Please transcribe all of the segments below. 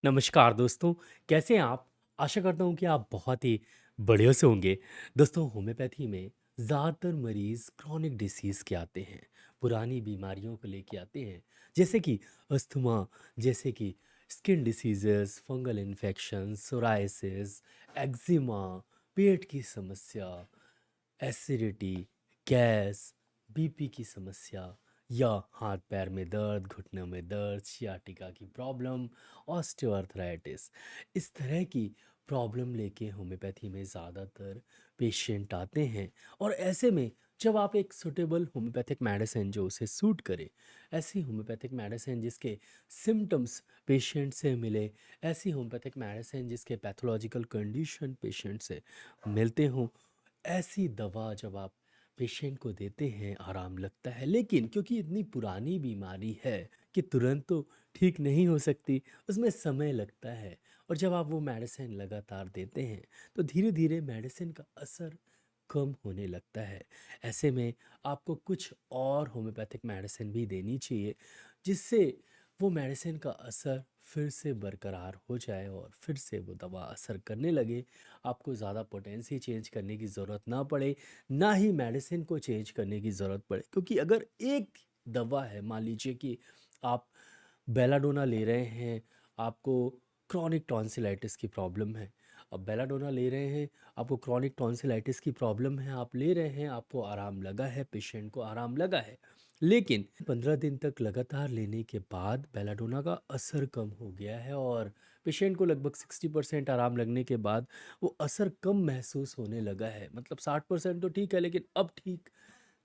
नमस्कार दोस्तों, कैसे हैं आप? आशा करता हूँ कि आप बहुत ही बढ़िया से होंगे। दोस्तों, होम्योपैथी में ज़्यादातर मरीज़ क्रॉनिक डिसीज़ के आते हैं, पुरानी बीमारियों को लेके आते हैं, जैसे कि अस्थमा, जैसे कि skin diseases, fungal infection, psoriasis, eczema, पेट की समस्या, एसिडिटी, गैस, बीपी की समस्या या हाथ पैर में दर्द, घुटनों में दर्द, सियाटिका की प्रॉब्लम, ऑस्टियोआर्थराइटिस। इस तरह की प्रॉब्लम लेके होम्योपैथी में ज़्यादातर पेशेंट आते हैं और ऐसे में जब आप एक सुटेबल होम्योपैथिक मेडिसिन जो उसे सूट करे, ऐसी होम्योपैथिक मेडिसिन जिसके सिम्टम्स पेशेंट से मिले, ऐसी होम्योपैथिक मेडिसिन जिसके पैथोलॉजिकल कंडीशन पेशेंट से मिलते हों, ऐसी दवा जब आप पेशेंट को देते हैं आराम लगता है, लेकिन क्योंकि इतनी पुरानी बीमारी है कि तुरंत तो ठीक नहीं हो सकती, उसमें समय लगता है। और जब आप वो मेडिसिन लगातार देते हैं तो धीरे धीरे मेडिसिन का असर कम होने लगता है। ऐसे में आपको कुछ और होम्योपैथिक मेडिसिन भी देनी चाहिए जिससे वो मेडिसिन का असर फिर से बरकरार हो जाए और फिर से वो दवा असर करने लगे। आपको ज़्यादा पोटेंसी चेंज करने की ज़रूरत ना पड़े, ना ही मेडिसिन को चेंज करने की ज़रूरत पड़े, क्योंकि अगर एक दवा है, मान लीजिए कि आप बेलाडोना ले रहे हैं, आपको क्रोनिक टॉन्सिलाइटिस की प्रॉब्लम है। अब बेलाडोना ले रहे हैं, आपको क्रोनिक टॉन्सिलाइटिस की प्रॉब्लम है, आप ले रहे हैं, आपको आराम लगा है, पेशेंट को आराम लगा है, लेकिन 15 दिन तक लगातार लेने के बाद बेलाडोना का असर कम हो गया है और पेशेंट को लगभग 60% आराम लगने के बाद वो असर कम महसूस होने लगा है। मतलब 60% तो ठीक है, लेकिन अब ठीक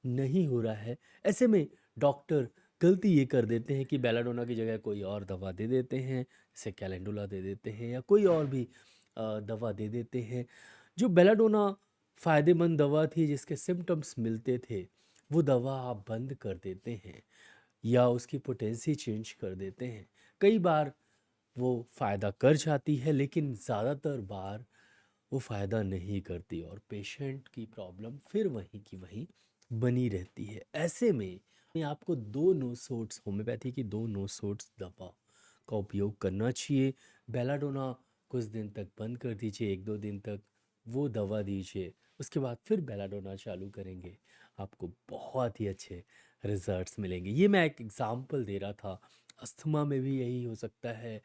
नहीं हो रहा है। ऐसे में डॉक्टर गलती ये कर देते हैं कि बेलाडोना की जगह कोई और दवा दे देते हैं, जैसे कैलेंडुला दे देते हैं या कोई और भी दवा दे देते हैं। जो बेलाडोना फ़ायदेमंद दवा थी, जिसके सिम्पटम्स मिलते थे, वो दवा आप बंद कर देते हैं या उसकी पोटेंसी चेंज कर देते हैं। कई बार वो फ़ायदा कर जाती है, लेकिन ज़्यादातर बार वो फ़ायदा नहीं करती और पेशेंट की प्रॉब्लम फिर वहीं की वहीं बनी रहती है। ऐसे में आपको दो नोसोड्स, होम्योपैथी की दो नोसोड्स दवा का उपयोग करना चाहिए। बेलाडोना कुछ दिन तक बंद कर दीजिए, 1-2 दिन तक वो दवा दीजिए, उसके बाद फिर बेलाडोना चालू करेंगे, आपको बहुत ही अच्छे रिजल्ट्स मिलेंगे। ये मैं एक एग्जांपल दे रहा था। अस्थमा में भी यही हो सकता है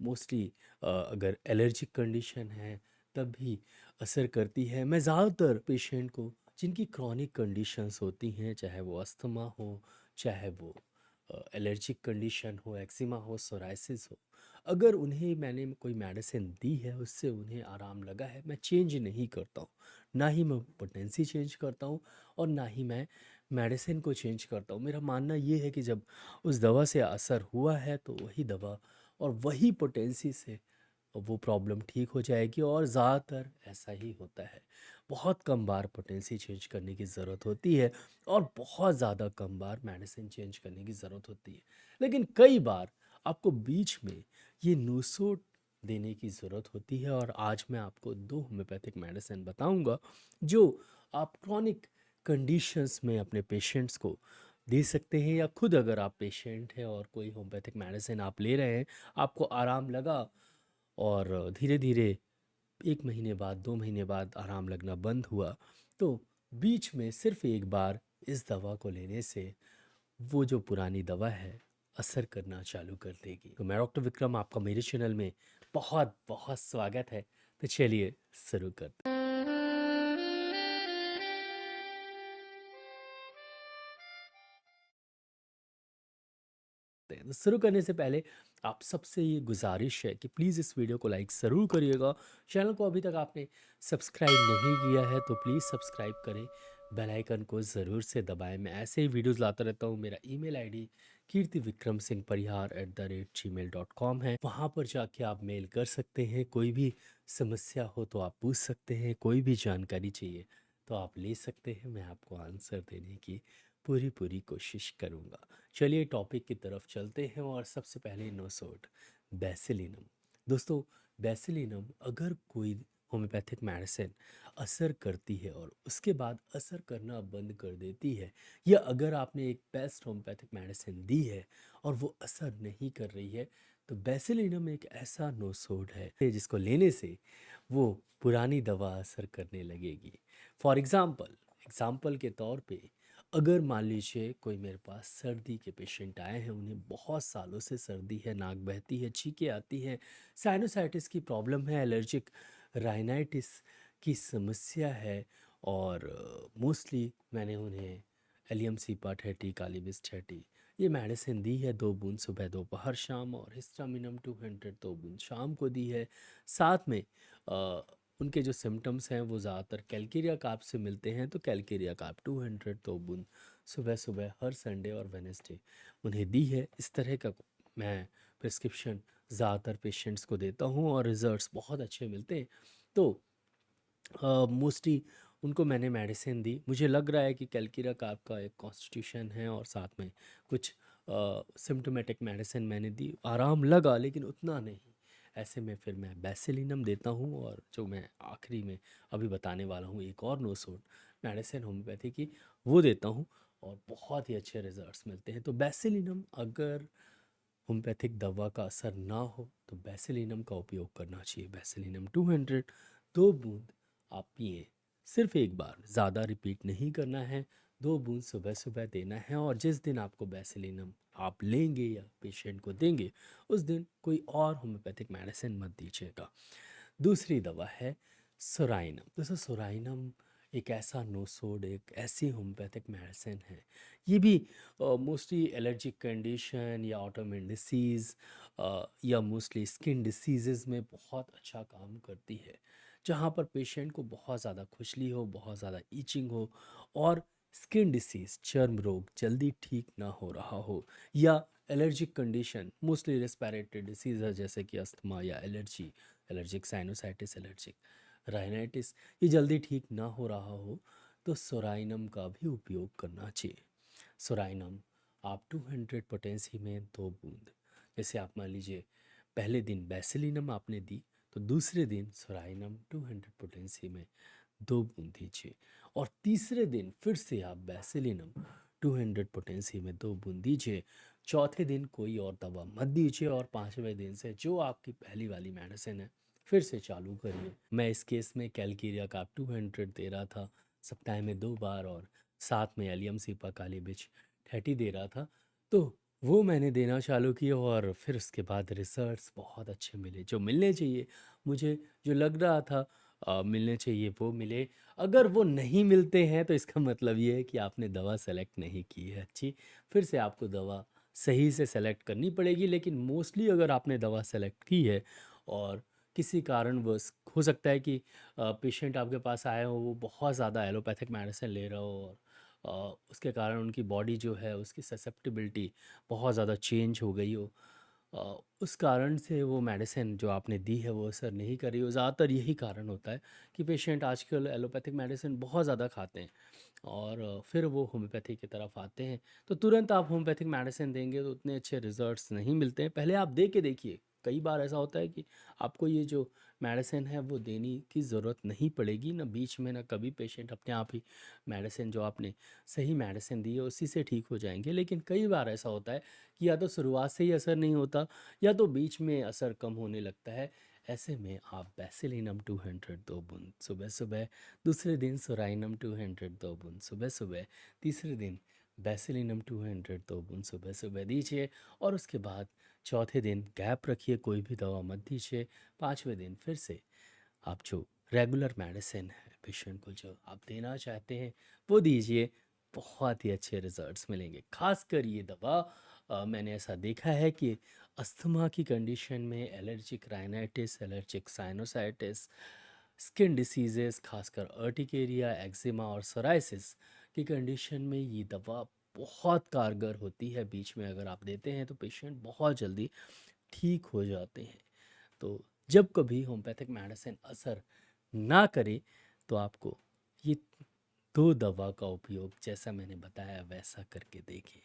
मोस्टली। अगर एलर्जिक कंडीशन है तब भी असर करती है। मैं ज़्यादातर पेशेंट को जिनकी क्रॉनिक कंडीशंस होती हैं, चाहे वो अस्थमा हो, चाहे वो एलर्जिक कंडीशन हो, एक्जिमा हो, सोराइसिस हो, अगर उन्हें मैंने कोई मेडिसिन दी है, उससे उन्हें आराम लगा है, मैं चेंज नहीं करता हूँ। ना ही मैं पोटेंसी चेंज करता हूँ और ना ही मैं मेडिसिन को चेंज करता हूँ। मेरा मानना ये है कि जब उस दवा से असर हुआ है तो वही दवा और वही पोटेंसी से वो प्रॉब्लम ठीक हो जाएगी और ज़्यादातर ऐसा ही होता है। बहुत कम बार पोटेंसी चेंज करने की ज़रूरत होती है और बहुत ज़्यादा कम बार मेडिसिन चेंज करने की ज़रूरत होती है। लेकिन कई बार आपको बीच में ये नूसोट देने की ज़रूरत होती है और आज मैं आपको दो होम्योपैथिक मेडिसिन बताऊंगा जो आप क्रॉनिक कंडीशंस में अपने पेशेंट्स को दे सकते हैं, या खुद अगर आप पेशेंट हैं और कोई होम्योपैथिक मेडिसिन आप ले रहे हैं, आपको आराम लगा और धीरे धीरे 1 महीने बाद, 2 महीने बाद आराम लगना बंद हुआ, तो बीच में सिर्फ एक बार इस दवा को लेने से वो जो पुरानी दवा है असर करना चालू कर देगी। तो मैं डॉक्टर विक्रम, आपका मेरे चैनल में बहुत बहुत स्वागत है। तो चलिए शुरू करते हैं। तो शुरू करने से पहले आप सबसे ये गुजारिश है कि प्लीज़ इस वीडियो को लाइक ज़रूर करिएगा। चैनल को अभी तक आपने सब्सक्राइब नहीं किया है तो प्लीज़ सब्सक्राइब करें, बेल आइकन को ज़रूर से दबाएं। मैं ऐसे ही वीडियोस लाता रहता हूँ। मेरा ईमेल आईडी kirtivikramsinghparihar@gmail.com है। वहाँ पर जाके आप मेल कर सकते हैं। कोई भी समस्या हो तो आप पूछ सकते हैं, कोई भी जानकारी चाहिए तो आप ले सकते हैं। मैं आपको आंसर देने की पूरी पूरी कोशिश करूँगा। चलिए टॉपिक की तरफ चलते हैं और सबसे पहले नोसोड बेसिलिनम। दोस्तों, बेसिलिनम अगर कोई होम्योपैथिक मेडिसिन असर करती है और उसके बाद असर करना बंद कर देती है, या अगर आपने एक बेस्ट होम्योपैथिक मेडिसिन दी है और वो असर नहीं कर रही है, तो बेसिलिनम एक ऐसा नोसोड है जिसको लेने से वो पुरानी दवा असर करने लगेगी। फॉर एग्ज़ाम्पल एग्ज़ाम्पल के तौर पे अगर मान लीजिए कोई मेरे पास सर्दी के पेशेंट आए हैं, उन्हें बहुत सालों से सर्दी है, नाक बहती है, छींकें आती हैं, साइनोसाइटिस की प्रॉब्लम है, एलर्जिक राइनाइटिस की समस्या है और मोस्टली मैंने उन्हें एलियम सिपाथेटी, कालीबिस्टेटी ये मेडिसिन दी है, 2 बूंद सुबह दोपहर शाम, और हिस्टामिनम 200 2 बूंद शाम को दी है। साथ में उनके जो सिम्टम्स हैं वो ज़्यादातर कैलकेरिया कार्प से मिलते हैं, तो कैलकेरिया कार्प 200 2 बूंद सुबह सुबह हर संडे और वेनेसडे उन्हें दी है। इस तरह का मैं प्रिस्क्रिप्शन ज़्यादातर पेशेंट्स को देता हूँ और रिजल्ट्स बहुत अच्छे मिलते हैं। तो मोस्टली उनको मैंने मेडिसिन दी। मुझे लग रहा है कि कैलकीरा कार्प का एक कॉन्स्टिट्यूशन है और साथ में कुछ सिम्टोमेटिक मेडिसिन मैंने दी, आराम लगा लेकिन उतना नहीं। ऐसे में फिर मैं बेसिलिनम देता हूँ और जो मैं आखिरी में अभी बताने वाला हूँ एक और नोसोड मेडिसिन होम्योपैथी की वो देता हूँ और बहुत ही अच्छे रिजल्ट्स मिलते हैं। तो बेसिलिनम अगर होम्योपैथिक दवा का असर ना हो तो बेसिलिनम का उपयोग करना चाहिए। बेसिलिनम 200 2 बूंद आप पिए, सिर्फ एक बार, ज़्यादा रिपीट नहीं करना है। 2 बूंद सुबह सुबह देना है और जिस दिन आपको बेसिलिनम आप लेंगे या पेशेंट को देंगे उस दिन कोई और होम्योपैथिक मेडिसिन मत दीजिएगा। दूसरी दवा है सोराइनम। दोस्तों सोराइनम एक ऐसा नोसोड, एक ऐसी होम्योपैथिक मेडिसिन है, ये भी मोस्टली एलर्जिक कंडीशन या ऑटोइम्यून डिसीज़ या मोस्टली स्किन डिसीजेज़ में बहुत अच्छा काम करती है। जहाँ पर पेशेंट को बहुत ज़्यादा खुजली हो, बहुत ज़्यादा ईचिंग हो और स्किन डिसीज़ चर्म रोग जल्दी ठीक ना हो रहा हो, या allergic condition mostly respiratory disease है जैसे कि अस्थमा या allergy, allergic sinusitis, allergic rhinitis, ये जल्दी ठीक ना हो रहा हो तो सोराइनम का भी उपयोग करना चाहिए। सोराइनम आप 200 पोटेंसी में 2 बूंद, जैसे आप मान लीजिए पहले दिन बेसिलिनम आपने दी तो दूसरे दिन सोराइनम 200 पोटेंसी में 2 बूंद दीजिए और तीसरे दिन फिर से आप बेसिलिनम 200 पोटेंसी में 2 बूंद दीजिए। चौथे दिन कोई और दवा मत दीजिए और पाँचवें दिन से जो आपकी पहली वाली मेडिसिन है फिर से चालू करिए। मैं इस केस में कैलकेरिया का 200 दे रहा था सप्ताह में 2 बार और साथ में एलियम सीपा काली बिच 30 दे रहा था। तो वो मैंने देना चालू किया और फिर उसके बाद रिजल्ट्स बहुत अच्छे मिले, जो मिलने चाहिए मुझे, जो लग रहा था मिलने चाहिए वो मिले। अगर वो नहीं मिलते हैं तो इसका मतलब ये है कि आपने दवा सेलेक्ट नहीं की है अच्छी, फिर से आपको दवा सही से सेलेक्ट करनी पड़ेगी। लेकिन मोस्टली अगर आपने दवा सेलेक्ट की है और किसी कारणवश हो सकता है कि पेशेंट आपके पास आए हो वो बहुत ज़्यादा एलोपैथिक मेडिसिन ले रहा हो और उसके कारण उनकी बॉडी जो है उसकी ससेप्टिबिलिटी बहुत ज़्यादा चेंज हो गई हो, उस कारण से वो मेडिसिन जो आपने दी है वो असर नहीं कर रही हो। ज़्यादातर यही कारण होता है कि पेशेंट आजकल एलोपैथिक मेडिसिन बहुत ज़्यादा खाते हैं और फिर वो होम्योपैथी की तरफ आते हैं। तो तुरंत आप होम्योपैथिक मेडिसिन देंगे तो उतने अच्छे रिजल्ट्स नहीं मिलते हैं। पहले आप दे के देखिए, कई बार ऐसा होता है कि आपको ये जो मेडिसिन है वो देने की ज़रूरत नहीं पड़ेगी, ना बीच में ना कभी, पेशेंट अपने आप ही मेडिसिन जो आपने सही मेडिसिन दी है उसी से ठीक हो जाएंगे। लेकिन कई बार ऐसा होता है कि या तो शुरुआत से ही असर नहीं होता या तो बीच में असर कम होने लगता है। ऐसे में आप बेसिलिनम 200 2 बूंद सुबह सुबह, दूसरे दिन सोराइनम 200 2 बूंद सुबह सुबह, तीसरे दिन बेसिलिनम 200 2 बूंद सुबह सुबह दीजिए और उसके बाद चौथे दिन गैप रखिए, कोई भी दवा मत दीजिए। पाँचवें दिन फिर से आप जो रेगुलर मेडिसिन है पेशेंट को जो आप देना चाहते हैं वो दीजिए, बहुत ही अच्छे रिजल्ट्स मिलेंगे। खासकर ये दवा मैंने ऐसा देखा है कि अस्थमा की कंडीशन में, allergic rhinitis, allergic sinusitis, skin diseases खासकर अर्टिकेरिया, एक्जिमा और सोराइसिस की कंडीशन में ये दवा बहुत कारगर होती है। बीच में अगर आप देते हैं तो पेशेंट बहुत जल्दी ठीक हो जाते हैं। तो जब कभी होम्योपैथिक मेडिसिन असर ना करे तो आपको ये 2 दवा का उपयोग जैसा मैंने बताया वैसा करके देखिए,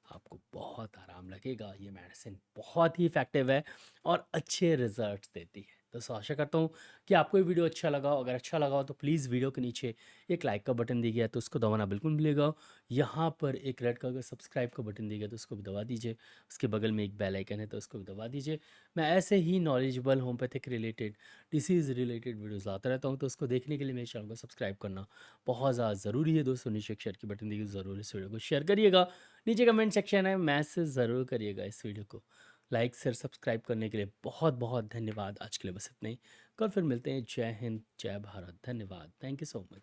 आपको बहुत आराम लगेगा। ये मेडिसिन बहुत ही इफ़ेक्टिव है और अच्छे रिजल्ट्स देती है। दोस्तों आशा करता हूँ कि आपको ये वीडियो अच्छा लगा हो। अगर अच्छा लगा हो तो प्लीज़ वीडियो के नीचे एक लाइक का बटन दिया गया है तो उसको दबाना बिल्कुल नहीं भूलिएगा। यहाँ पर एक रेड कलर का सब्सक्राइब का बटन दिया गया है तो उसको भी दबा दीजिए। उसके बगल में एक बेल आइकन है तो उसको भी दबा दीजिए। मैं ऐसे ही knowledgeable homeopathic related, disease related videos लाता रहता हूँ, तो उसको देखने के लिए मेरे चैनल को सब्सक्राइब करना बहुत ज़्यादा ज़रूरी है दोस्तों। नीचे एक शेयर की बटन दी गई, ज़रूर इस वीडियो को शेयर करिएगा। नीचे कमेंट सेक्शन है, मैसेज ज़रूर करिएगा इस वीडियो को। लाइक शेयर सब्सक्राइब करने के लिए बहुत बहुत धन्यवाद। आज के लिए बस इतना ही। कल फिर मिलते हैं। जय हिंद, जय भारत, धन्यवाद, थैंक यू सो मच।